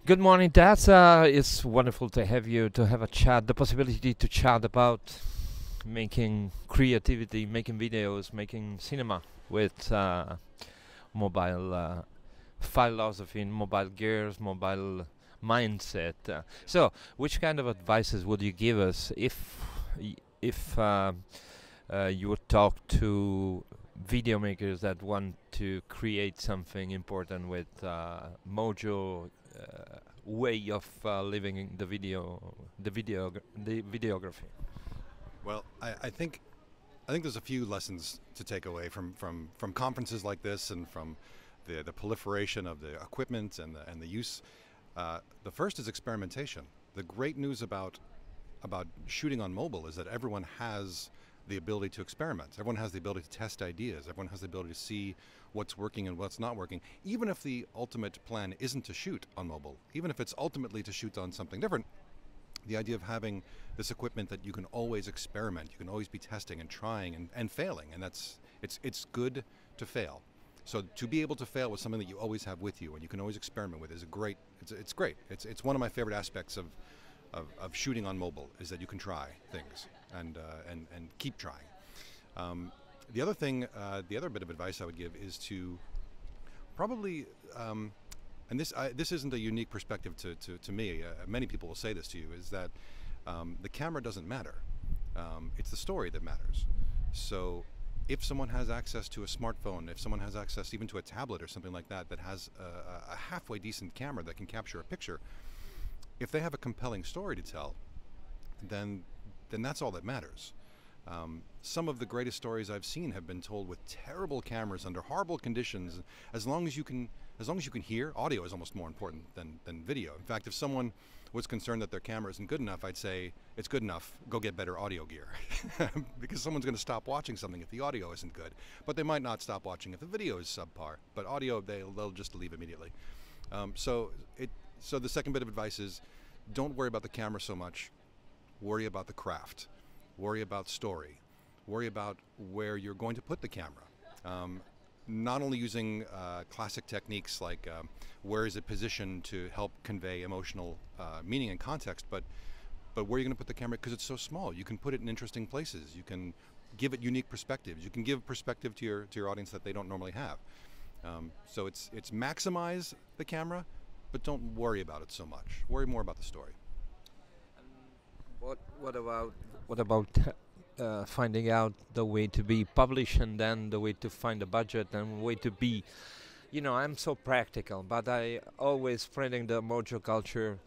Good morning, Dad. It's wonderful to have you, to have a chat, the possibility to chat about making creativity, making videos, making cinema with mobile philosophy, mobile gears, mobile mindset. So, which kind of advices would you give us if you would talk to video makers that want to create something important with Mojo way of living in the videography. Well, I think there's a few lessons to take away from conferences like this and from the proliferation of the equipment and the use. The first is experimentation. The great news about shooting on mobile is that everyone has the ability to experiment. Everyone has the ability to test ideas. Everyone has the ability to see what's working and what's not working. Even if the ultimate plan isn't to shoot on mobile, even if it's ultimately to shoot on something different, the idea of having this equipment that you can always experiment, you can always be testing and trying and failing, and it's good to fail. So to be able to fail with something that you always have with you and you can always experiment with is great. It's great. It's one of my favorite aspects of shooting on mobile is that you can try things and keep trying. The other thing, the other bit of advice I would give is to probably, and this isn't a unique perspective to me. Many people will say this to you, is that the camera doesn't matter. It's the story that matters. So if someone has access to a smartphone, if someone has access even to a tablet or something like that that has a halfway decent camera that can capture a picture, if they have a compelling story to tell, then that's all that matters. Some of the greatest stories I've seen have been told with terrible cameras under horrible conditions. As long as you can hear, audio is almost more important than video. In fact, if someone was concerned that their camera isn't good enough, I'd say it's good enough. Go get better audio gear, because someone's going to stop watching something if the audio isn't good. But they might not stop watching if the video is subpar. But audio, they'll just leave immediately. So the second bit of advice is, don't worry about the camera so much. Worry about the craft. Worry about story. Worry about where you're going to put the camera. Not only using classic techniques like where is it positioned to help convey emotional meaning and context, but where you're going to put the camera, because it's so small. You can put it in interesting places. You can give it unique perspectives. You can give perspective to your audience that they don't normally have. So it's maximize the camera, but don't worry about it so much. Worry more about the story. What about finding out the way to be published and then the way to find a budget and way to be, I'm so practical, but I always spreading the Mojo culture,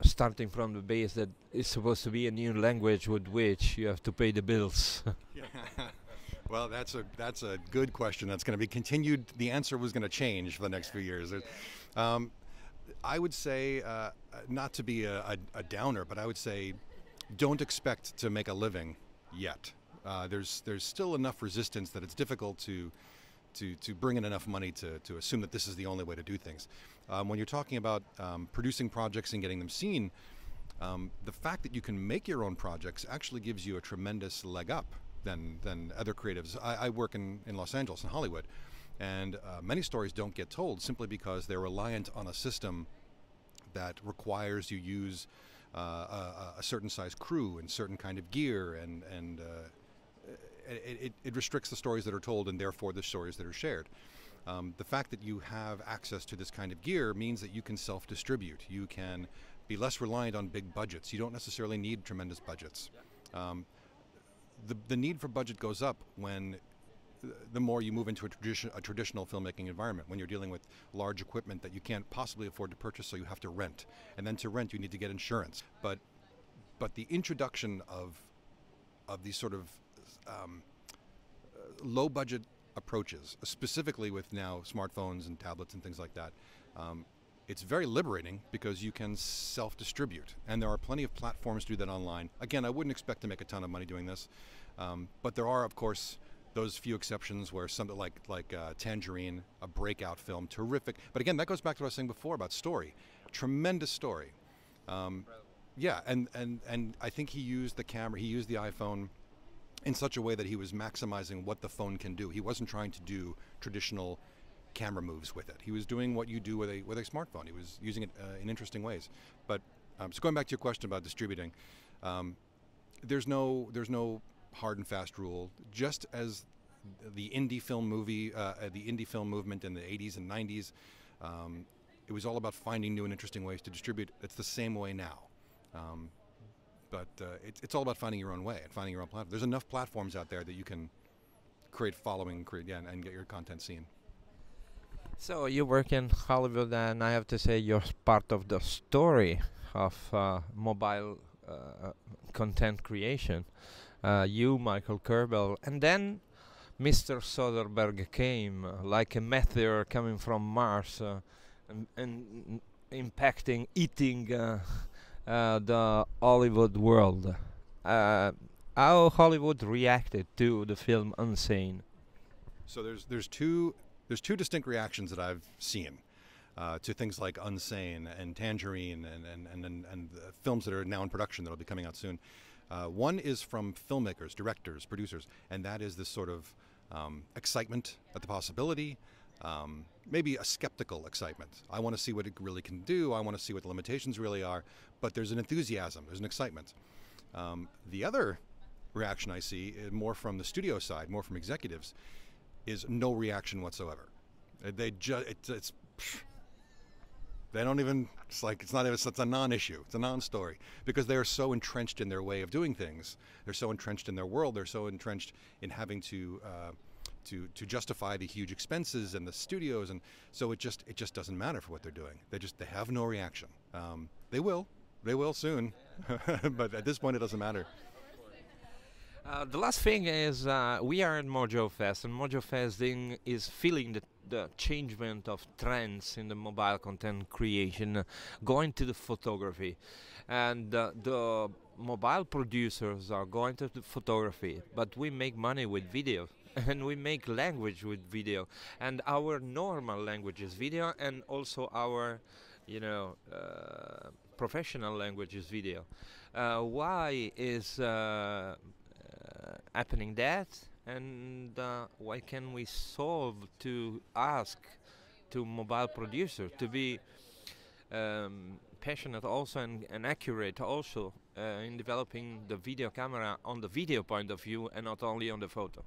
starting from the base that it's supposed to be a new language with which you have to pay the bills. Yeah. Well, that's a good question. That's going to be continued. The answer was going to change for the next few years. I would say, not to be a downer, but I would say, don't expect to make a living yet. There's still enough resistance that it's difficult to bring in enough money to assume that this is the only way to do things. When you're talking about producing projects and getting them seen, the fact that you can make your own projects actually gives you a tremendous leg up than other creatives. I work in Los Angeles, in Hollywood, and many stories don't get told simply because they're reliant on a system that requires you use a certain size crew and certain kind of gear, and it restricts the stories that are told and therefore the stories that are shared. The fact that you have access to this kind of gear means that you can self-distribute. You can be less reliant on big budgets. You don't necessarily need tremendous budgets. The need for budget goes up when the more you move into a traditional filmmaking environment, when you're dealing with large equipment that you can't possibly afford to purchase, so you have to rent. And then to rent, you need to get insurance. But the introduction of these sort of low budget approaches, specifically with now smartphones and tablets and things like that, it's very liberating because you can self-distribute. And there are plenty of platforms to do that online. Again, I wouldn't expect to make a ton of money doing this, but there are, of course, those few exceptions where something like Tangerine, a breakout film, terrific. But again, that goes back to what I was saying before about story. Tremendous story. Yeah, and I think he used the camera, he used the iPhone in such a way that he was maximizing what the phone can do. He wasn't trying to do traditional camera moves with it. He was doing what you do with a smartphone. He was using it in interesting ways. But so going back to your question about distributing, there's no hard and fast rule. Just as the indie film movement in the 80s and 90s, it was all about finding new and interesting ways to distribute. It's the same way now. But it's all about finding your own way and finding your own platform. There's enough platforms out there that you can create following, and get your content seen. So you work in Hollywood, and I have to say you're part of the story of mobile content creation. You, Michael Kerbel, and then Mr. Soderbergh came like a meteor coming from Mars and impacting, eating the Hollywood world. How Hollywood reacted to the film Unsane? So there's two distinct reactions that I've seen to things like Unsane and Tangerine and films that are now in production that will be coming out soon. One is from filmmakers, directors, producers, and that is this sort of excitement at the possibility, maybe a skeptical excitement. I want to see what it really can do. I want to see what the limitations really are. But there's an enthusiasm. There's an excitement. The other reaction I see, more from the studio side, more from executives, is no reaction whatsoever. They don't even. It's a non-issue. It's a non-story because they are so entrenched in their way of doing things. They're so entrenched in their world. They're so entrenched in having to justify the huge expenses and the studios, and so it just doesn't matter for what they're doing. They have no reaction. They will soon, but at this point it doesn't matter. The last thing is we are at Mojo Fest, and Mojo Fest is feeling the changement of trends in the mobile content creation, going to the photography, and the mobile producers are going to the photography, but we make money with video. And we make language with video, and our normal language is video, and also our, professional language is video. Why is happening that, and why can we solve to ask to mobile producers to be passionate also and accurate also in developing the video camera on the video point of view and not only on the photo?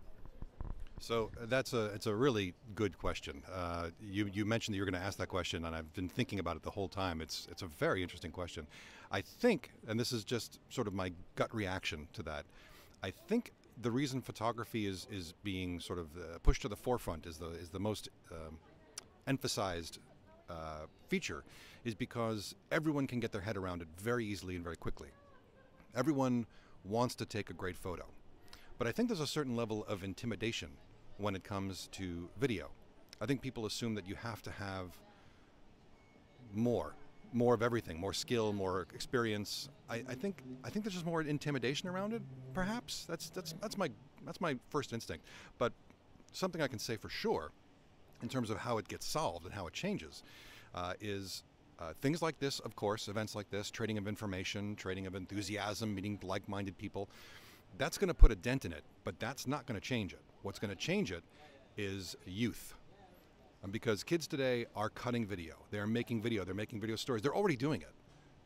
So it's a really good question. You mentioned that you were going to ask that question, and I've been thinking about it the whole time. It's a very interesting question. I think, and this is just sort of my gut reaction to that, I think the reason photography is being sort of pushed to the forefront, is the most emphasized feature, is because everyone can get their head around it very easily and very quickly. Everyone wants to take a great photo. But I think there's a certain level of intimidation when it comes to video. I think people assume that you have to have more of everything, more skill, more experience. I think there's just more intimidation around it. Perhaps that's my first instinct. But something I can say for sure, in terms of how it gets solved and how it changes, is things like this, of course, events like this, trading of information, trading of enthusiasm, meeting like-minded people. That's going to put a dent in it, but that's not going to change it. What's going to change it is youth. Because kids today are cutting video. They're making video. They're making video stories. They're already doing it.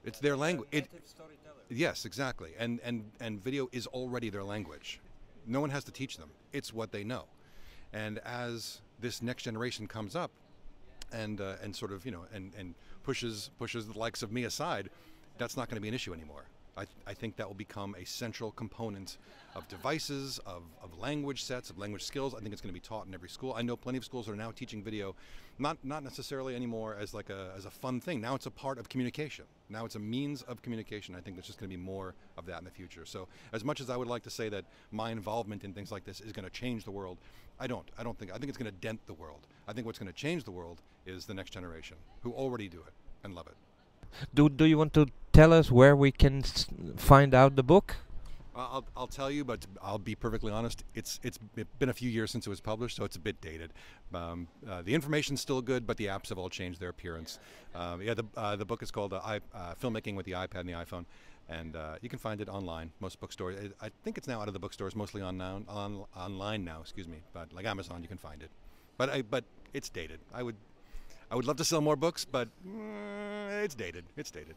It's their language. Yes, exactly. And video is already their language. No one has to teach them. It's what they know. And as this next generation comes up and sort of, and pushes the likes of me aside, that's not going to be an issue anymore. I think that will become a central component of devices, of language sets, of language skills. I think it's going to be taught in every school. I know plenty of schools are now teaching video, not necessarily anymore as as a fun thing. Now it's a part of communication. Now it's a means of communication. I think there's just going to be more of that in the future. So as much as I would like to say that my involvement in things like this is going to change the world, I think it's going to dent the world. I think what's going to change the world is the next generation who already do it and love it. Do you want to tell us where we can find out the book? I'll tell you, but I'll be perfectly honest. It's been a few years since it was published, so it's a bit dated. The information's still good, but the apps have all changed their appearance. The book is called Filmaking with the iPad and the iPhone, and you can find it online. Most bookstores. I think it's now out of the bookstores, mostly online now. Excuse me, but like Amazon, you can find it. But it's dated. I would love to sell more books, but it's dated. It's dated.